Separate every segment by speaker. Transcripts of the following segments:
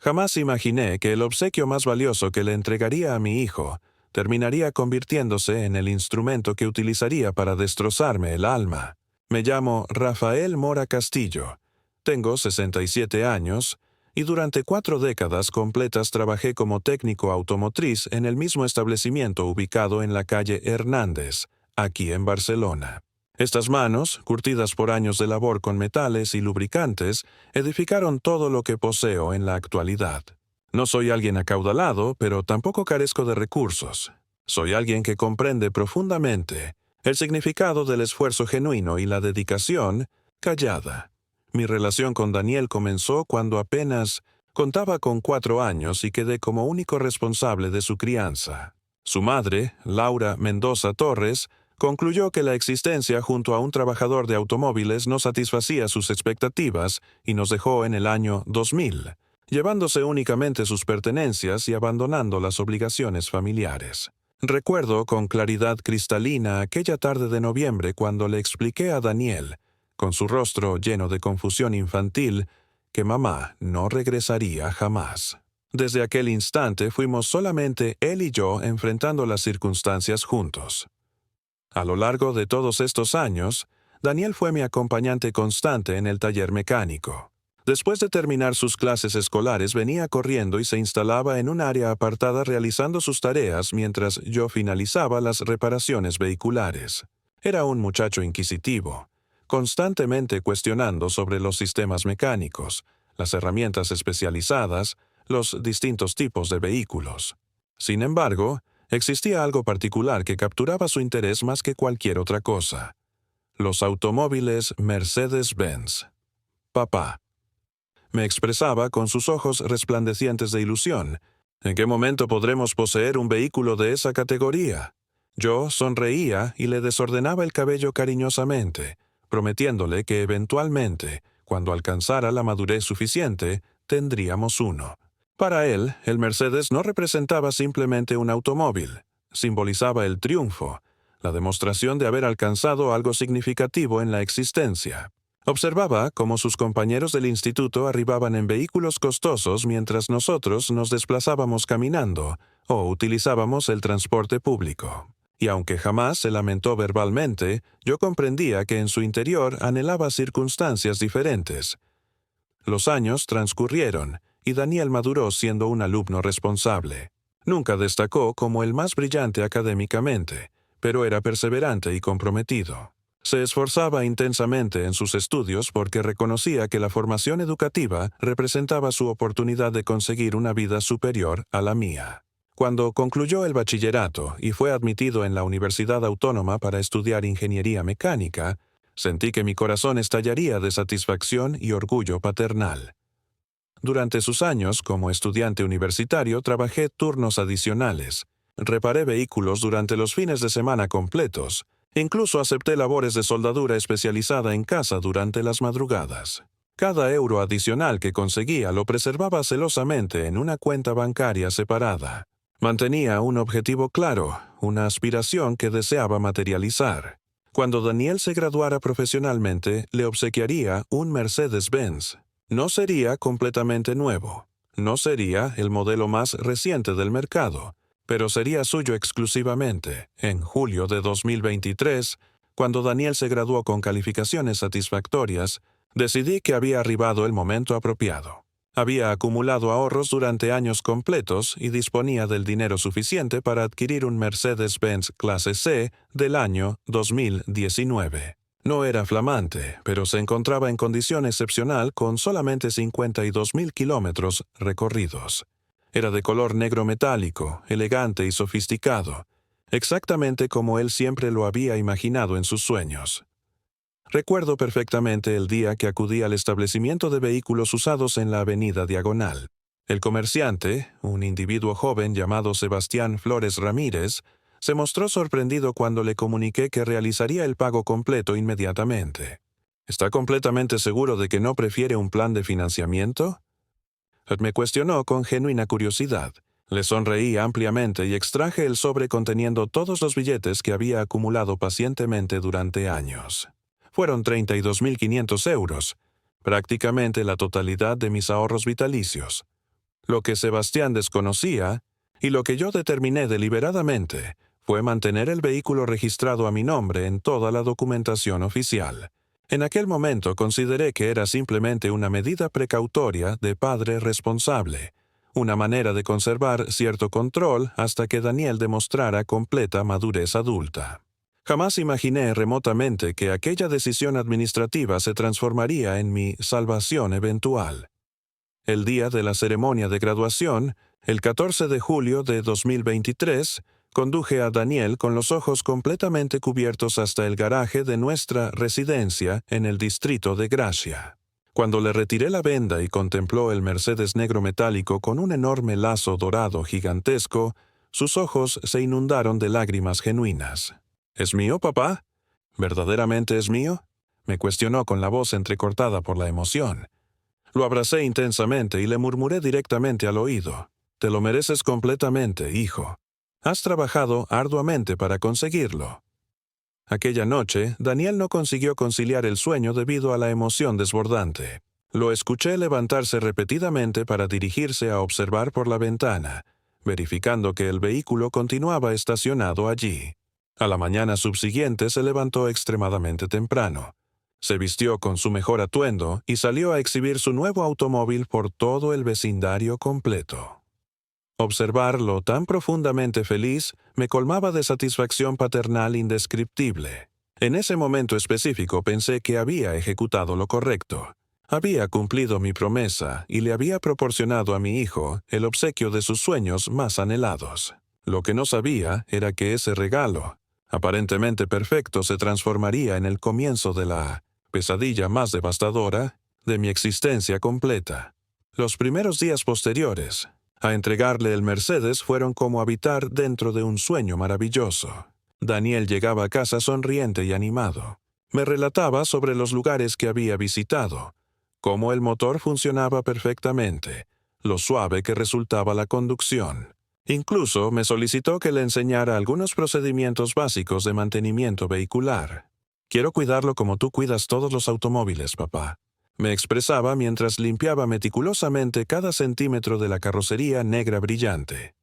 Speaker 1: Jamás imaginé que el obsequio más valioso que le entregaría a mi hijo terminaría convirtiéndose en el instrumento que utilizaría para destrozarme el alma. Me llamo Rafael Mora Castillo. Tengo 67 años y durante 4 décadas completas trabajé como técnico automotriz en el mismo establecimiento ubicado en la calle Hernández, aquí en Barcelona. Estas manos, curtidas por años de labor con metales y lubricantes, edificaron todo lo que poseo en la actualidad. No soy alguien acaudalado, pero tampoco carezco de recursos. Soy alguien que comprende profundamente el significado del esfuerzo genuino y la dedicación callada. Mi relación con Daniel comenzó cuando apenas contaba con 4 años y quedé como único responsable de su crianza. Su madre, Laura Mendoza Torres, concluyó que la existencia junto a un trabajador de automóviles no satisfacía sus expectativas y nos dejó en el año 2000, llevándose únicamente sus pertenencias y abandonando las obligaciones familiares. Recuerdo con claridad cristalina aquella tarde de noviembre cuando le expliqué a Daniel, con su rostro lleno de confusión infantil, que mamá no regresaría jamás. Desde aquel instante fuimos solamente él y yo enfrentando las circunstancias juntos. A lo largo de todos estos años, Daniel fue mi acompañante constante en el taller mecánico. Después de terminar sus clases escolares, venía corriendo y se instalaba en un área apartada realizando sus tareas mientras yo finalizaba las reparaciones vehiculares. Era un muchacho inquisitivo, constantemente cuestionando sobre los sistemas mecánicos, las herramientas especializadas, los distintos tipos de vehículos. Sin embargo, existía algo particular que capturaba su interés más que cualquier otra cosa: los automóviles Mercedes-Benz. Papá, me expresaba con sus ojos resplandecientes de ilusión. ¿En qué momento podremos poseer un vehículo de esa categoría? Yo sonreía y le desordenaba el cabello cariñosamente, prometiéndole que eventualmente, cuando alcanzara la madurez suficiente, tendríamos uno. Para él, el Mercedes no representaba simplemente un automóvil, simbolizaba el triunfo, la demostración de haber alcanzado algo significativo en la existencia. Observaba cómo sus compañeros del instituto arribaban en vehículos costosos mientras nosotros nos desplazábamos caminando o utilizábamos el transporte público. Y aunque jamás se lamentó verbalmente, yo comprendía que en su interior anhelaba circunstancias diferentes. Los años transcurrieron y Daniel maduró siendo un alumno responsable. Nunca destacó como el más brillante académicamente, pero era perseverante y comprometido. Se esforzaba intensamente en sus estudios porque reconocía que la formación educativa representaba su oportunidad de conseguir una vida superior a la mía. Cuando concluyó el bachillerato y fue admitido en la Universidad Autónoma para estudiar ingeniería mecánica, sentí que mi corazón estallaría de satisfacción y orgullo paternal. Durante sus años como estudiante universitario trabajé turnos adicionales, reparé vehículos durante los fines de semana completos, incluso acepté labores de soldadura especializada en casa durante las madrugadas. Cada euro adicional que conseguía lo preservaba celosamente en una cuenta bancaria separada. Mantenía un objetivo claro, una aspiración que deseaba materializar. Cuando Daniel se graduara profesionalmente, le obsequiaría un Mercedes-Benz. No sería completamente nuevo, no sería el modelo más reciente del mercado, pero sería suyo exclusivamente. En julio de 2023, cuando Daniel se graduó con calificaciones satisfactorias, decidí que había arribado el momento apropiado. Había acumulado ahorros durante años completos y disponía del dinero suficiente para adquirir un Mercedes-Benz Clase C del año 2019. No era flamante, pero se encontraba en condición excepcional con solamente 52,000 kilómetros recorridos. Era de color negro metálico, elegante y sofisticado, exactamente como él siempre lo había imaginado en sus sueños. Recuerdo perfectamente el día que acudí al establecimiento de vehículos usados en la Avenida Diagonal. El comerciante, un individuo joven llamado Sebastián Flores Ramírez, se mostró sorprendido cuando le comuniqué que realizaría el pago completo inmediatamente. ¿Está completamente seguro de que no prefiere un plan de financiamiento? Me cuestionó con genuina curiosidad. Le sonreí ampliamente y extraje el sobre conteniendo todos los billetes que había acumulado pacientemente durante años. Fueron 32,500 euros, prácticamente la totalidad de mis ahorros vitalicios. Lo que Sebastián desconocía, y lo que yo determiné deliberadamente, fue mantener el vehículo registrado a mi nombre en toda la documentación oficial. En aquel momento consideré que era simplemente una medida precautoria de padre responsable, una manera de conservar cierto control hasta que Daniel demostrara completa madurez adulta. Jamás imaginé remotamente que aquella decisión administrativa se transformaría en mi salvación eventual. El día de la ceremonia de graduación, el 14 de julio de 2023, conduje a Daniel con los ojos completamente cubiertos hasta el garaje de nuestra residencia en el distrito de Gracia. Cuando le retiré la venda y contempló el Mercedes negro metálico con un enorme lazo dorado gigantesco, sus ojos se inundaron de lágrimas genuinas. «¿Es mío, papá? ¿Verdaderamente es mío?», me cuestionó con la voz entrecortada por la emoción. Lo abracé intensamente y le murmuré directamente al oído. «Te lo mereces completamente, hijo. Has trabajado arduamente para conseguirlo». Aquella noche, Daniel no consiguió conciliar el sueño debido a la emoción desbordante. Lo escuché levantarse repetidamente para dirigirse a observar por la ventana, verificando que el vehículo continuaba estacionado allí. A la mañana subsiguiente se levantó extremadamente temprano. Se vistió con su mejor atuendo y salió a exhibir su nuevo automóvil por todo el vecindario completo. Observarlo tan profundamente feliz me colmaba de satisfacción paternal indescriptible. En ese momento específico pensé que había ejecutado lo correcto. Había cumplido mi promesa y le había proporcionado a mi hijo el obsequio de sus sueños más anhelados. Lo que no sabía era que ese regalo, aparentemente perfecto, se transformaría en el comienzo de la pesadilla más devastadora de mi existencia completa. Los primeros días posteriores a entregarle el Mercedes fueron como habitar dentro de un sueño maravilloso. Daniel llegaba a casa sonriente y animado. Me relataba sobre los lugares que había visitado, cómo el motor funcionaba perfectamente, lo suave que resultaba la conducción. Incluso me solicitó que le enseñara algunos procedimientos básicos de mantenimiento vehicular. «Quiero cuidarlo como tú cuidas todos los automóviles, papá», me expresaba mientras limpiaba meticulosamente cada centímetro de la carrocería negra brillante.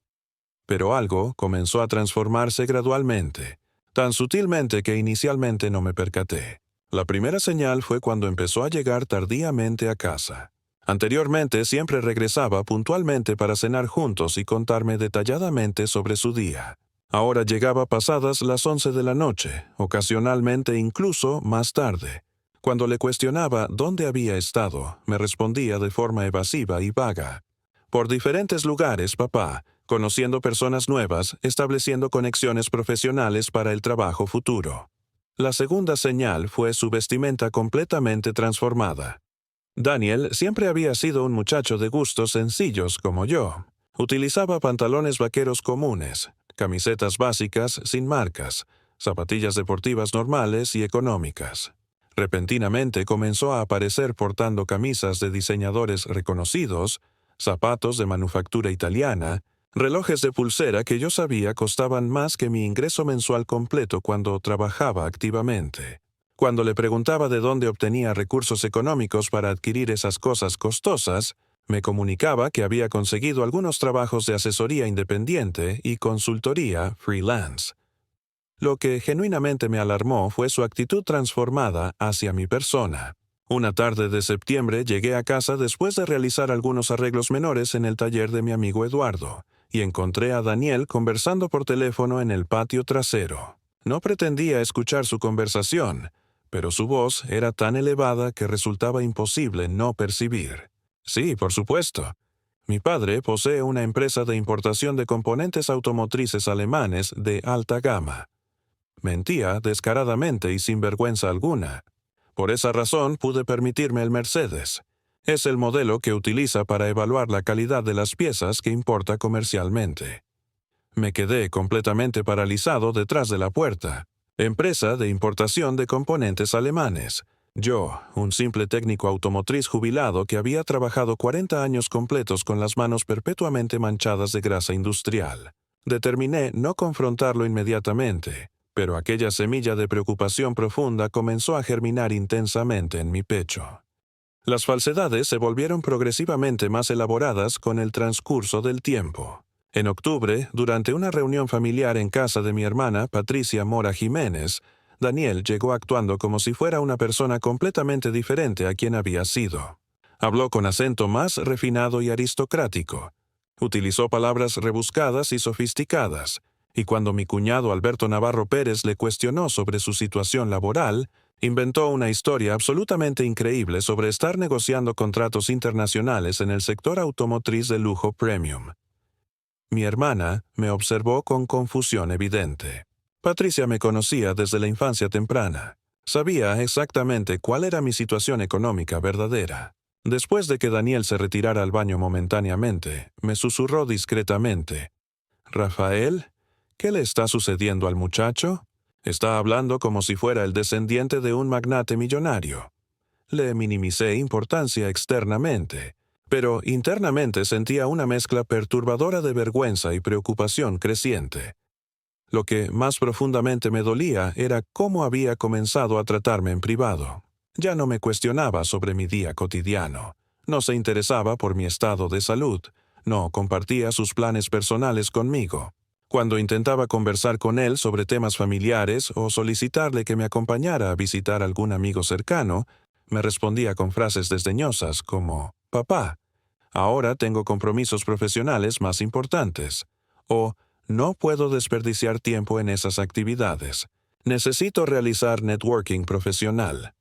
Speaker 1: Pero algo comenzó a transformarse gradualmente, tan sutilmente que inicialmente no me percaté. La primera señal fue cuando empezó a llegar tardíamente a casa. Anteriormente siempre regresaba puntualmente para cenar juntos y contarme detalladamente sobre su día. Ahora llegaba pasadas las 11 de la noche, ocasionalmente incluso más tarde. Cuando le cuestionaba dónde había estado, me respondía de forma evasiva y vaga. «Por diferentes lugares, papá, conociendo personas nuevas, estableciendo conexiones profesionales para el trabajo futuro». La segunda señal fue su vestimenta completamente transformada. Daniel siempre había sido un muchacho de gustos sencillos como yo. Utilizaba pantalones vaqueros comunes, camisetas básicas sin marcas, zapatillas deportivas normales y económicas. Repentinamente comenzó a aparecer portando camisas de diseñadores reconocidos, zapatos de manufactura italiana, relojes de pulsera que yo sabía costaban más que mi ingreso mensual completo cuando trabajaba activamente. Cuando le preguntaba de dónde obtenía recursos económicos para adquirir esas cosas costosas, me comunicaba que había conseguido algunos trabajos de asesoría independiente y consultoría freelance. Lo que genuinamente me alarmó fue su actitud transformada hacia mi persona. Una tarde de septiembre llegué a casa después de realizar algunos arreglos menores en el taller de mi amigo Eduardo, y encontré a Daniel conversando por teléfono en el patio trasero. No pretendía escuchar su conversación, pero su voz era tan elevada que resultaba imposible no percibir. «Sí, por supuesto. Mi padre posee una empresa de importación de componentes automotrices alemanes de alta gama». Mentía descaradamente y sin vergüenza alguna. Por esa razón pude permitirme el Mercedes. Es el modelo que utiliza para evaluar la calidad de las piezas que importa comercialmente. Me quedé completamente paralizado detrás de la puerta. Empresa de importación de componentes alemanes. Yo, un simple técnico automotriz jubilado que había trabajado 40 años completos con las manos perpetuamente manchadas de grasa industrial. Determiné no confrontarlo inmediatamente, pero aquella semilla de preocupación profunda comenzó a germinar intensamente en mi pecho. Las falsedades se volvieron progresivamente más elaboradas con el transcurso del tiempo. En octubre, durante una reunión familiar en casa de mi hermana Patricia Mora Jiménez, Daniel llegó actuando como si fuera una persona completamente diferente a quien había sido. Habló con acento más refinado y aristocrático. Utilizó palabras rebuscadas y sofisticadas, y cuando mi cuñado Alberto Navarro Pérez le cuestionó sobre su situación laboral, inventó una historia absolutamente increíble sobre estar negociando contratos internacionales en el sector automotriz de lujo premium. Mi hermana me observó con confusión evidente. Patricia me conocía desde la infancia temprana. Sabía exactamente cuál era mi situación económica verdadera. Después de que Daniel se retirara al baño momentáneamente, me susurró discretamente: «Rafael, ¿qué le está sucediendo al muchacho? Está hablando como si fuera el descendiente de un magnate millonario». Le minimicé importancia externamente, pero internamente sentía una mezcla perturbadora de vergüenza y preocupación creciente. Lo que más profundamente me dolía era cómo había comenzado a tratarme en privado. Ya no me cuestionaba sobre mi día cotidiano, no se interesaba por mi estado de salud, no compartía sus planes personales conmigo. Cuando intentaba conversar con él sobre temas familiares o solicitarle que me acompañara a visitar a algún amigo cercano, me respondía con frases desdeñosas como: «Papá, ahora tengo compromisos profesionales más importantes», o «No puedo desperdiciar tiempo en esas actividades. Necesito realizar networking profesional».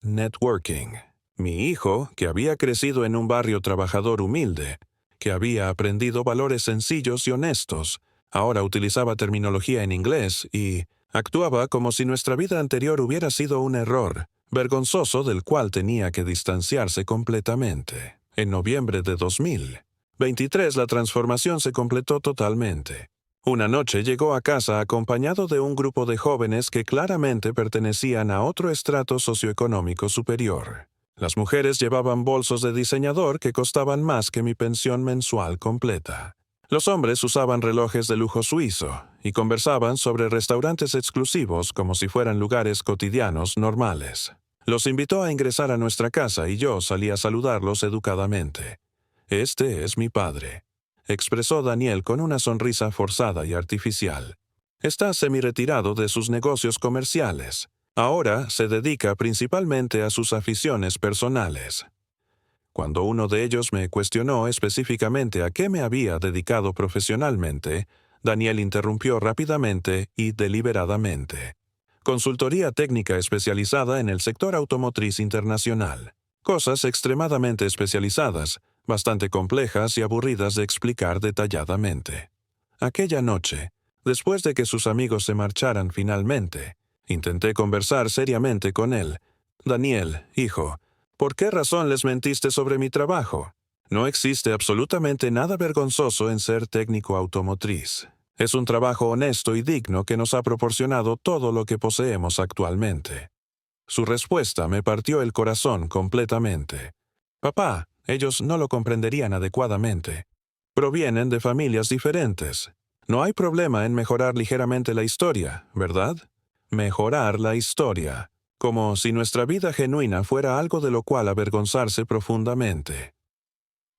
Speaker 1: Networking. Mi hijo, que había crecido en un barrio trabajador humilde, que había aprendido valores sencillos y honestos, ahora utilizaba terminología en inglés y actuaba como si nuestra vida anterior hubiera sido un error vergonzoso del cual tenía que distanciarse completamente. En noviembre de 2023 la transformación se completó totalmente. Una noche llegó a casa acompañado de un grupo de jóvenes que claramente pertenecían a otro estrato socioeconómico superior. Las mujeres llevaban bolsos de diseñador que costaban más que mi pensión mensual completa. Los hombres usaban relojes de lujo suizo y conversaban sobre restaurantes exclusivos como si fueran lugares cotidianos normales. Los invitó a ingresar a nuestra casa y yo salí a saludarlos educadamente. «Este es mi padre», expresó Daniel con una sonrisa forzada y artificial. «Está semi-retirado de sus negocios comerciales. Ahora se dedica principalmente a sus aficiones personales». Cuando uno de ellos me cuestionó específicamente a qué me había dedicado profesionalmente, Daniel interrumpió rápidamente y deliberadamente: «Consultoría técnica especializada en el sector automotriz internacional». Cosas extremadamente especializadas, bastante complejas y aburridas de explicar detalladamente. Aquella noche, después de que sus amigos se marcharan finalmente, intenté conversar seriamente con él. «Daniel, hijo, ¿por qué razón les mentiste sobre mi trabajo? No existe absolutamente nada vergonzoso en ser técnico automotriz. Es un trabajo honesto y digno que nos ha proporcionado todo lo que poseemos actualmente». Su respuesta me partió el corazón completamente. «Papá, ellos no lo comprenderían adecuadamente. Provienen de familias diferentes. No hay problema en mejorar ligeramente la historia, ¿verdad? Mejorar la historia, como si nuestra vida genuina fuera algo de lo cual avergonzarse profundamente».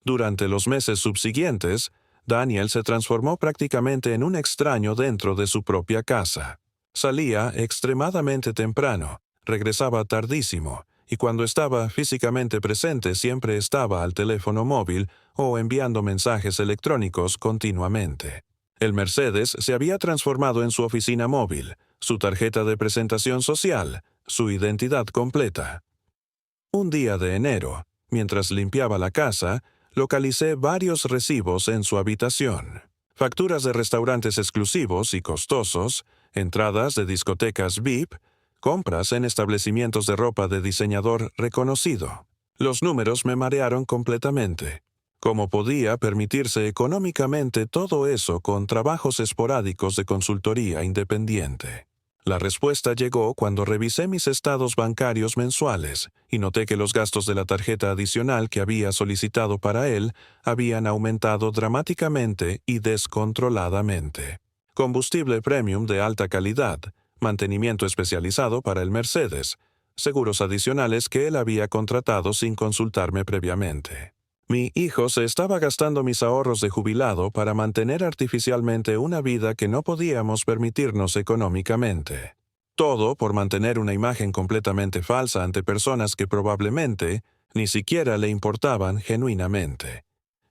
Speaker 1: Durante los meses subsiguientes, Daniel se transformó prácticamente en un extraño dentro de su propia casa. Salía extremadamente temprano, regresaba tardísimo, y cuando estaba físicamente presente siempre estaba al teléfono móvil o enviando mensajes electrónicos continuamente. El Mercedes se había transformado en su oficina móvil, su tarjeta de presentación social, su identidad completa. Un día de enero, mientras limpiaba la casa, localicé varios recibos en su habitación. Facturas de restaurantes exclusivos y costosos, entradas de discotecas VIP, compras en establecimientos de ropa de diseñador reconocido. Los números me marearon completamente. ¿Cómo podía permitirse económicamente todo eso con trabajos esporádicos de consultoría independiente? La respuesta llegó cuando revisé mis estados bancarios mensuales y noté que los gastos de la tarjeta adicional que había solicitado para él habían aumentado dramáticamente y descontroladamente. Combustible premium de alta calidad, mantenimiento especializado para el Mercedes, seguros adicionales que él había contratado sin consultarme previamente. Mi hijo se estaba gastando mis ahorros de jubilado para mantener artificialmente una vida que no podíamos permitirnos económicamente. Todo por mantener una imagen completamente falsa ante personas que probablemente ni siquiera le importaban genuinamente.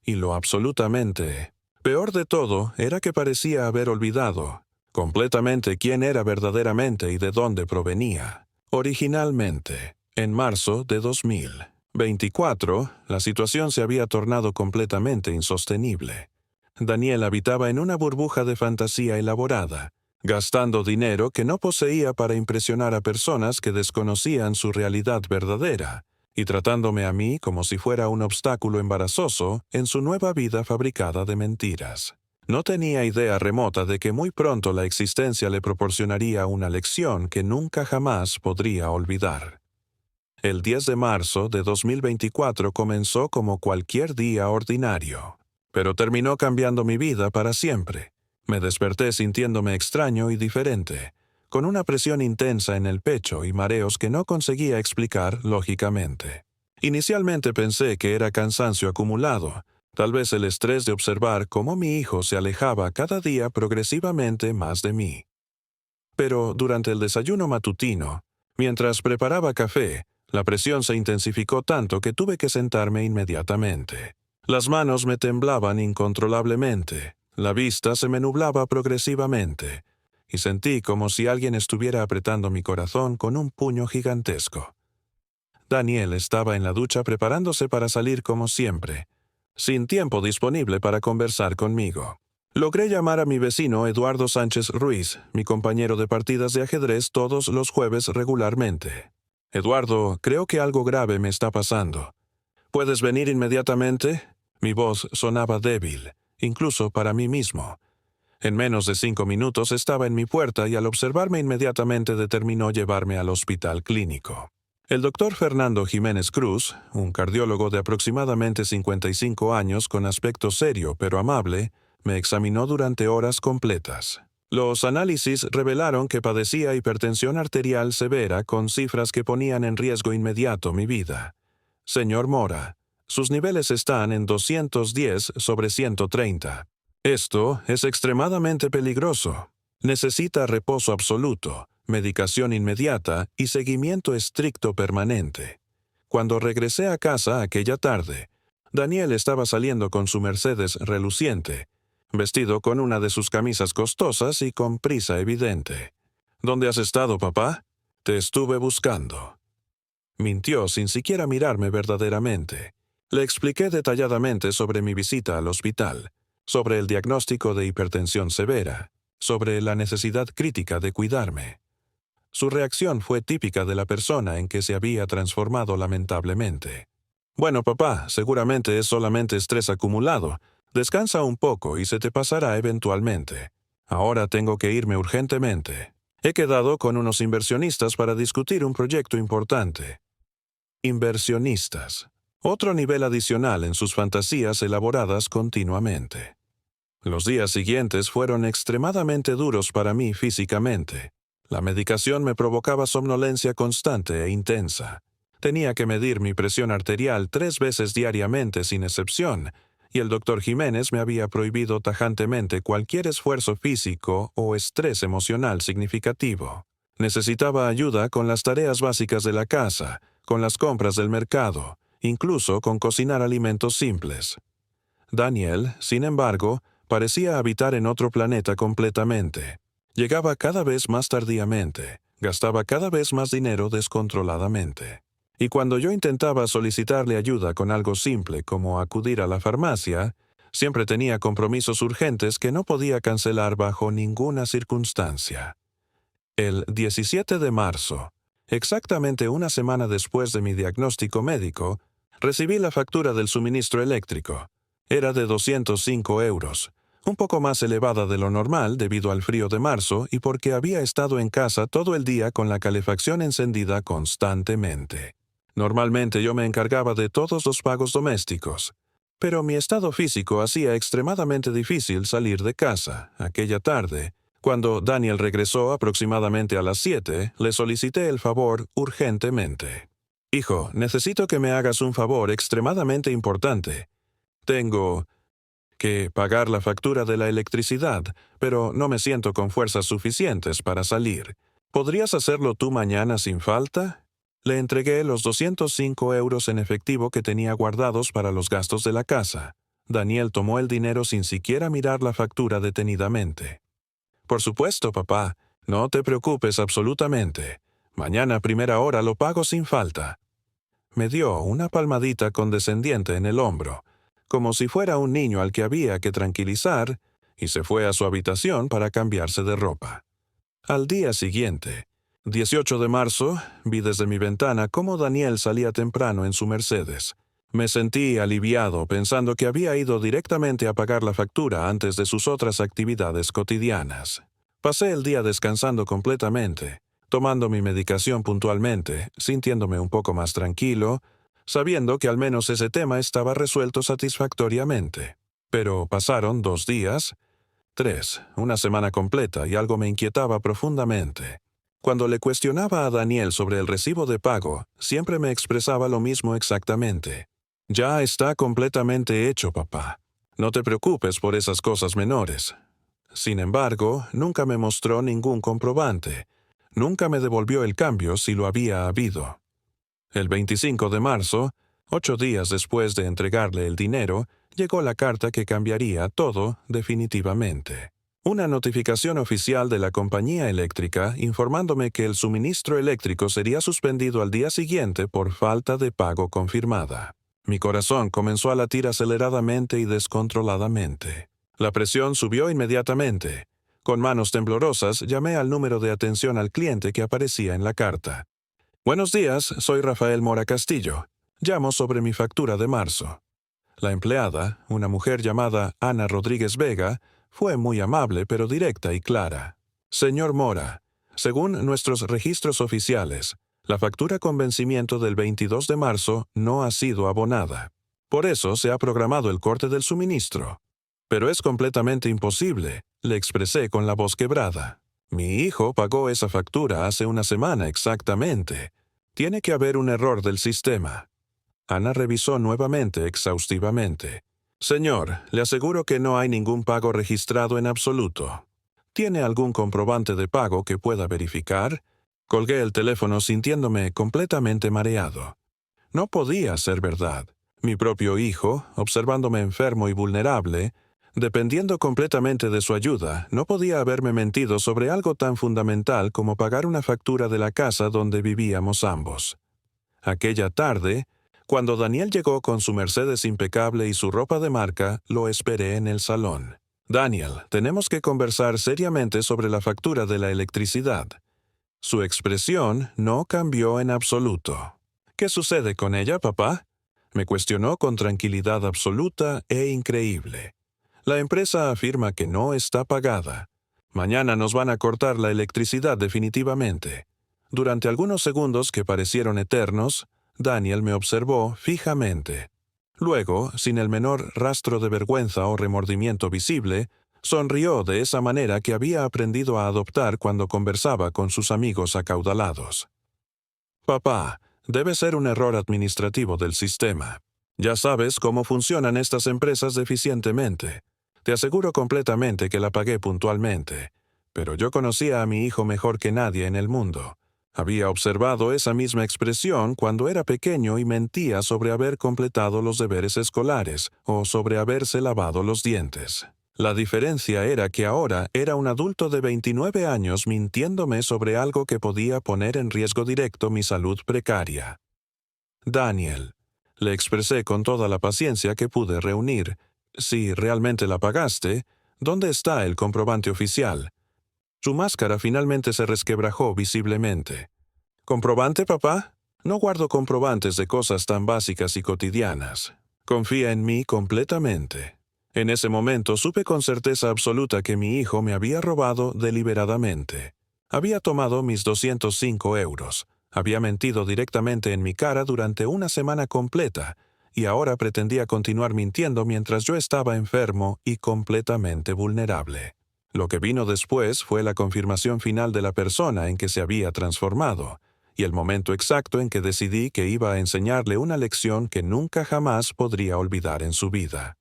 Speaker 1: Y lo absolutamente peor de todo era que parecía haber olvidado completamente quién era verdaderamente y de dónde provenía. Originalmente, en marzo de 2024, la situación se había tornado completamente insostenible. Daniel habitaba en una burbuja de fantasía elaborada, gastando dinero que no poseía para impresionar a personas que desconocían su realidad verdadera, y tratándome a mí como si fuera un obstáculo embarazoso en su nueva vida fabricada de mentiras. No tenía idea remota de que muy pronto la existencia le proporcionaría una lección que nunca jamás podría olvidar. El 10 de marzo de 2024 comenzó como cualquier día ordinario, pero terminó cambiando mi vida para siempre. Me desperté sintiéndome extraño y diferente, con una presión intensa en el pecho y mareos que no conseguía explicar lógicamente. Inicialmente pensé que era cansancio acumulado, tal vez el estrés de observar cómo mi hijo se alejaba cada día progresivamente más de mí. Pero durante el desayuno matutino, mientras preparaba café, la presión se intensificó tanto que tuve que sentarme inmediatamente. Las manos me temblaban incontrolablemente, la vista se me nublaba progresivamente, y sentí como si alguien estuviera apretando mi corazón con un puño gigantesco. Daniel estaba en la ducha preparándose para salir como siempre, sin tiempo disponible para conversar conmigo. Logré llamar a mi vecino Eduardo Sánchez Ruiz, mi compañero de partidas de ajedrez todos los jueves regularmente. «Eduardo, creo que algo grave me está pasando. ¿Puedes venir inmediatamente?» Mi voz sonaba débil, incluso para mí mismo. En menos de 5 minutos estaba en mi puerta y al observarme inmediatamente determinó llevarme al hospital clínico. El doctor Fernando Jiménez Cruz, un cardiólogo de aproximadamente 55 años con aspecto serio pero amable, me examinó durante horas completas. Los análisis revelaron que padecía hipertensión arterial severa con cifras que ponían en riesgo inmediato mi vida. Señor Mora, sus niveles están en 210/130. Esto es extremadamente peligroso. Necesita reposo absoluto, medicación inmediata y seguimiento estricto permanente. Cuando regresé a casa aquella tarde, Daniel estaba saliendo con su Mercedes reluciente, vestido con una de sus camisas costosas y con prisa evidente. «¿Dónde has estado, papá? Te estuve buscando». Mintió sin siquiera mirarme verdaderamente. Le expliqué detalladamente sobre mi visita al hospital, sobre el diagnóstico de hipertensión severa, sobre la necesidad crítica de cuidarme. Su reacción fue típica de la persona en que se había transformado lamentablemente. «Bueno, papá, seguramente es solamente estrés acumulado. Descansa un poco y se te pasará eventualmente. Ahora tengo que irme urgentemente. He quedado con unos inversionistas para discutir un proyecto importante». Inversionistas. Otro nivel adicional en sus fantasías elaboradas continuamente. Los días siguientes fueron extremadamente duros para mí físicamente. La medicación me provocaba somnolencia constante e intensa. Tenía que medir mi presión arterial 3 veces diariamente sin excepción, y el doctor Jiménez me había prohibido tajantemente cualquier esfuerzo físico o estrés emocional significativo. Necesitaba ayuda con las tareas básicas de la casa, con las compras del mercado, incluso con cocinar alimentos simples. Daniel, sin embargo, parecía habitar en otro planeta completamente. Llegaba cada vez más tardíamente, gastaba cada vez más dinero descontroladamente. Y cuando yo intentaba solicitarle ayuda con algo simple como acudir a la farmacia, siempre tenía compromisos urgentes que no podía cancelar bajo ninguna circunstancia. El 17 de marzo, exactamente una semana después de mi diagnóstico médico, recibí la factura del suministro eléctrico. Era de 205 euros, un poco más elevada de lo normal debido al frío de marzo y porque había estado en casa todo el día con la calefacción encendida constantemente. Normalmente yo me encargaba de todos los pagos domésticos, pero mi estado físico hacía extremadamente difícil salir de casa aquella tarde, Cuando Daniel regresó aproximadamente a las 7, le solicité el favor urgentemente. «Hijo, necesito que me hagas un favor extremadamente importante. Tengo que pagar la factura de la electricidad, pero no me siento con fuerzas suficientes para salir. ¿Podrías hacerlo tú mañana sin falta?» Le entregué los 205 euros en efectivo que tenía guardados para los gastos de la casa. Daniel tomó el dinero sin siquiera mirar la factura detenidamente. «Por supuesto, papá. No te preocupes absolutamente. Mañana a primera hora lo pago sin falta». Me dio una palmadita condescendiente en el hombro, como si fuera un niño al que había que tranquilizar, y se fue a su habitación para cambiarse de ropa. Al día siguiente, 18 de marzo, vi desde mi ventana cómo Daniel salía temprano en su Mercedes. Me sentí aliviado pensando que había ido directamente a pagar la factura antes de sus otras actividades cotidianas. Pasé el día descansando completamente, tomando mi medicación puntualmente, sintiéndome un poco más tranquilo, sabiendo que al menos ese tema estaba resuelto satisfactoriamente. Pero pasaron 2 días, 3, una semana completa y algo me inquietaba profundamente. Cuando le cuestionaba a Daniel sobre el recibo de pago, siempre me expresaba lo mismo exactamente. «Ya está completamente hecho, papá. No te preocupes por esas cosas menores». Sin embargo, nunca me mostró ningún comprobante. Nunca me devolvió el cambio si lo había habido. El 25 de marzo, 8 días después de entregarle el dinero, llegó la carta que cambiaría todo definitivamente. Una notificación oficial de la compañía eléctrica informándome que el suministro eléctrico sería suspendido al día siguiente por falta de pago confirmada. Mi corazón comenzó a latir aceleradamente y descontroladamente. La presión subió inmediatamente. Con manos temblorosas llamé al número de atención al cliente que aparecía en la carta. «Buenos días, soy Rafael Mora Castillo. Llamo sobre mi factura de marzo». La empleada, una mujer llamada Ana Rodríguez Vega, fue muy amable pero directa y clara. «Señor Mora, según nuestros registros oficiales, la factura con vencimiento del 22 de marzo no ha sido abonada. Por eso se ha programado el corte del suministro. Pero es completamente imposible», le expresé con la voz quebrada. «Mi hijo pagó esa factura hace una semana exactamente. Tiene que haber un error del sistema». Ana revisó nuevamente exhaustivamente. «Señor, le aseguro que no hay ningún pago registrado en absoluto. ¿Tiene algún comprobante de pago que pueda verificar?» Colgué el teléfono sintiéndome completamente mareado. No podía ser verdad. Mi propio hijo, observándome enfermo y vulnerable, dependiendo completamente de su ayuda, no podía haberme mentido sobre algo tan fundamental como pagar una factura de la casa donde vivíamos ambos. Aquella tarde, cuando Daniel llegó con su Mercedes impecable y su ropa de marca, lo esperé en el salón. «Daniel, tenemos que conversar seriamente sobre la factura de la electricidad». Su expresión no cambió en absoluto. «¿Qué sucede con ella, papá?», me cuestionó con tranquilidad absoluta e increíble. «La empresa afirma que no está pagada. Mañana nos van a cortar la electricidad definitivamente». Durante algunos segundos que parecieron eternos, Daniel me observó fijamente. Luego, sin el menor rastro de vergüenza o remordimiento visible, sonrió de esa manera que había aprendido a adoptar cuando conversaba con sus amigos acaudalados. «Papá, debe ser un error administrativo del sistema. Ya sabes cómo funcionan estas empresas deficientemente. Te aseguro completamente que la pagué puntualmente. Pero yo conocía a mi hijo mejor que nadie en el mundo. Había observado esa misma expresión cuando era pequeño y mentía sobre haber completado los deberes escolares o sobre haberse lavado los dientes. La diferencia era que ahora era un adulto de 29 años mintiéndome sobre algo que podía poner en riesgo directo mi salud precaria. «Daniel», le expresé con toda la paciencia que pude reunir, «si realmente la pagaste, ¿dónde está el comprobante oficial?». Su máscara finalmente se resquebrajó visiblemente. «¿Comprobante, papá? No guardo comprobantes de cosas tan básicas y cotidianas. Confía en mí completamente». En ese momento supe con certeza absoluta que mi hijo me había robado deliberadamente. Había tomado mis 205 euros, había mentido directamente en mi cara durante una semana completa, y ahora pretendía continuar mintiendo mientras yo estaba enfermo y completamente vulnerable. Lo que vino después fue la confirmación final de la persona en que se había transformado, y el momento exacto en que decidí que iba a enseñarle una lección que nunca jamás podría olvidar en su vida.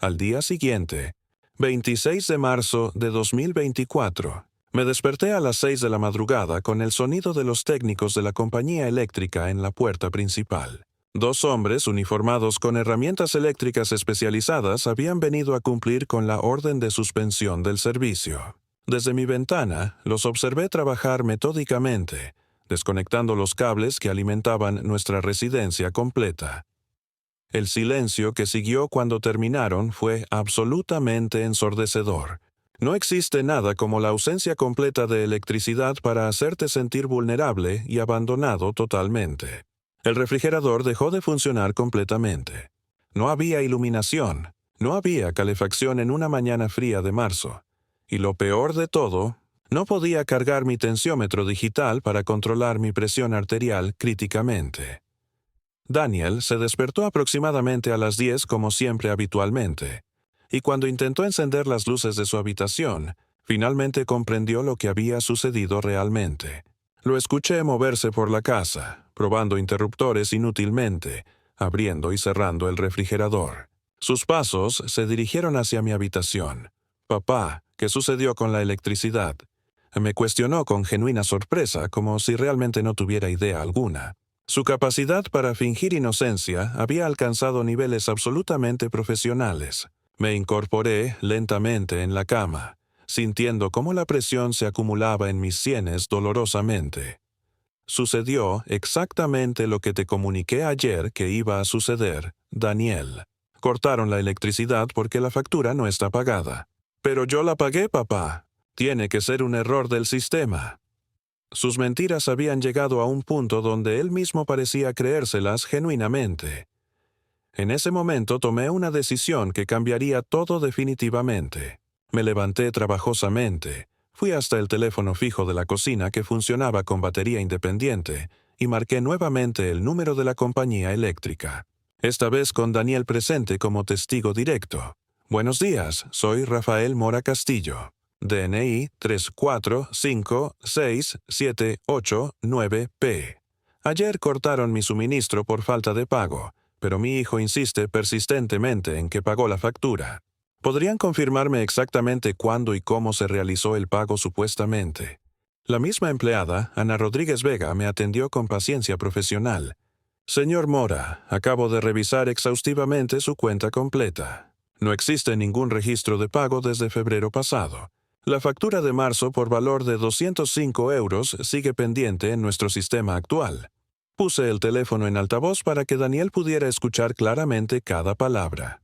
Speaker 1: Al día siguiente, 26 de marzo de 2024, me desperté a las 6 de la madrugada con el sonido de los técnicos de la compañía eléctrica en la puerta principal. 2 hombres uniformados con herramientas eléctricas especializadas habían venido a cumplir con la orden de suspensión del servicio. Desde mi ventana, los observé trabajar metódicamente, desconectando los cables que alimentaban nuestra residencia completa. El silencio que siguió cuando terminaron fue absolutamente ensordecedor. No existe nada como la ausencia completa de electricidad para hacerte sentir vulnerable y abandonado totalmente. El refrigerador dejó de funcionar completamente. No había iluminación, no había calefacción en una mañana fría de marzo. Y lo peor de todo, no podía cargar mi tensiómetro digital para controlar mi presión arterial críticamente. Daniel se despertó aproximadamente a las 10 como siempre habitualmente, y cuando intentó encender las luces de su habitación, finalmente comprendió lo que había sucedido realmente. Lo escuché moverse por la casa, probando interruptores inútilmente, abriendo y cerrando el refrigerador. Sus pasos se dirigieron hacia mi habitación. «Papá, ¿qué sucedió con la electricidad?», me cuestionó con genuina sorpresa, como si realmente no tuviera idea alguna. Su capacidad para fingir inocencia había alcanzado niveles absolutamente profesionales. Me incorporé lentamente en la cama, sintiendo cómo la presión se acumulaba en mis sienes dolorosamente. Sucedió exactamente lo que te comuniqué ayer que iba a suceder, Daniel. Cortaron la electricidad porque la factura no está pagada. «Pero yo la pagué, papá. Tiene que ser un error del sistema». Sus mentiras habían llegado a un punto donde él mismo parecía creérselas genuinamente. En ese momento tomé una decisión que cambiaría todo definitivamente. Me levanté trabajosamente, fui hasta el teléfono fijo de la cocina que funcionaba con batería independiente y marqué nuevamente el número de la compañía eléctrica. Esta vez con Daniel presente como testigo directo. «Buenos días, soy Rafael Mora Castillo. DNI 3456789P. Ayer cortaron mi suministro por falta de pago, pero mi hijo insiste persistentemente en que pagó la factura. ¿Podrían confirmarme exactamente cuándo y cómo se realizó el pago supuestamente?» La misma empleada, Ana Rodríguez Vega, me atendió con paciencia profesional. «Señor Mora, acabo de revisar exhaustivamente su cuenta completa. No existe ningún registro de pago desde febrero pasado. La factura de marzo por valor de 205 euros sigue pendiente en nuestro sistema actual». Puse el teléfono en altavoz para que Daniel pudiera escuchar claramente cada palabra.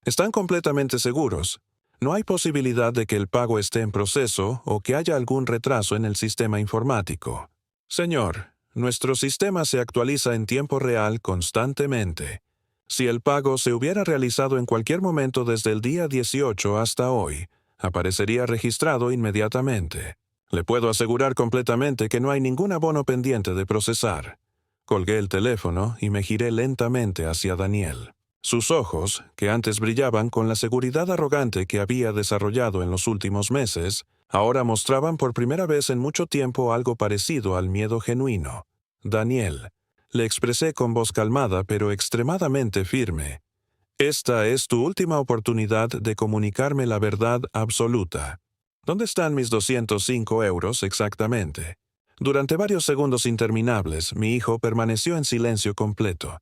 Speaker 1: «¿Están completamente seguros? No hay posibilidad de que el pago esté en proceso o que haya algún retraso en el sistema informático». «Señor, nuestro sistema se actualiza en tiempo real constantemente. Si el pago se hubiera realizado en cualquier momento desde el día 18 hasta hoy, aparecería registrado inmediatamente. Le puedo asegurar completamente que no hay ningún abono pendiente de procesar». Colgué el teléfono y me giré lentamente hacia Daniel. Sus ojos, que antes brillaban con la seguridad arrogante que había desarrollado en los últimos meses, ahora mostraban por primera vez en mucho tiempo algo parecido al miedo genuino. «Daniel», le expresé con voz calmada pero extremadamente firme, «esta es tu última oportunidad de comunicarme la verdad absoluta. ¿Dónde están mis 205 euros exactamente?» Durante varios segundos interminables, mi hijo permaneció en silencio completo.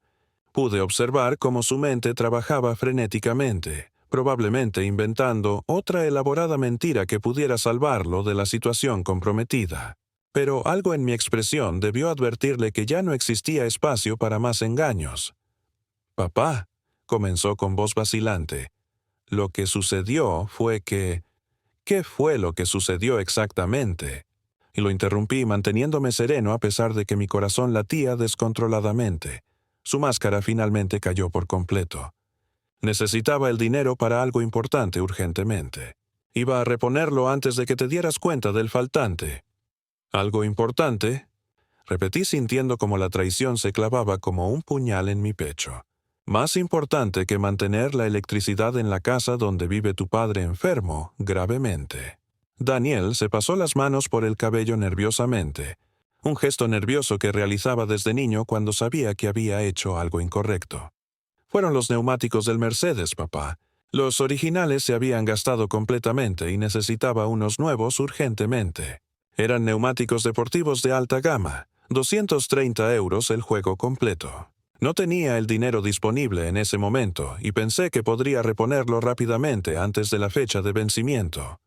Speaker 1: Pude observar cómo su mente trabajaba frenéticamente, probablemente inventando otra elaborada mentira que pudiera salvarlo de la situación comprometida. Pero algo en mi expresión debió advertirle que ya no existía espacio para más engaños. «Papá», comenzó con voz vacilante, «lo que sucedió fue que... ¿Qué fue lo que sucedió exactamente?». Y lo interrumpí manteniéndome sereno a pesar de que mi corazón latía descontroladamente. Su máscara finalmente cayó por completo. Necesitaba el dinero para algo importante urgentemente. Iba a reponerlo antes de que te dieras cuenta del faltante. «¿Algo importante?», repetí sintiendo como la traición se clavaba como un puñal en mi pecho. Más importante que mantener la electricidad en la casa donde vive tu padre enfermo gravemente. Daniel se pasó las manos por el cabello nerviosamente, un gesto nervioso que realizaba desde niño cuando sabía que había hecho algo incorrecto. Fueron los neumáticos del Mercedes, papá. Los originales se habían gastado completamente y necesitaba unos nuevos urgentemente. Eran neumáticos deportivos de alta gama, 230 euros el juego completo. No tenía el dinero disponible en ese momento y pensé que podría reponerlo rápidamente antes de la fecha de vencimiento.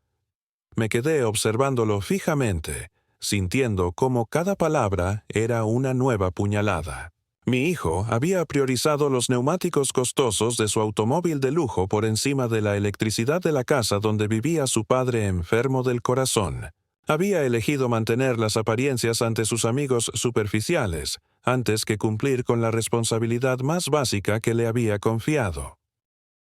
Speaker 1: Me quedé observándolo fijamente, sintiendo cómo cada palabra era una nueva puñalada. Mi hijo había priorizado los neumáticos costosos de su automóvil de lujo por encima de la electricidad de la casa donde vivía su padre enfermo del corazón. Había elegido mantener las apariencias ante sus amigos superficiales, antes que cumplir con la responsabilidad más básica que le había confiado.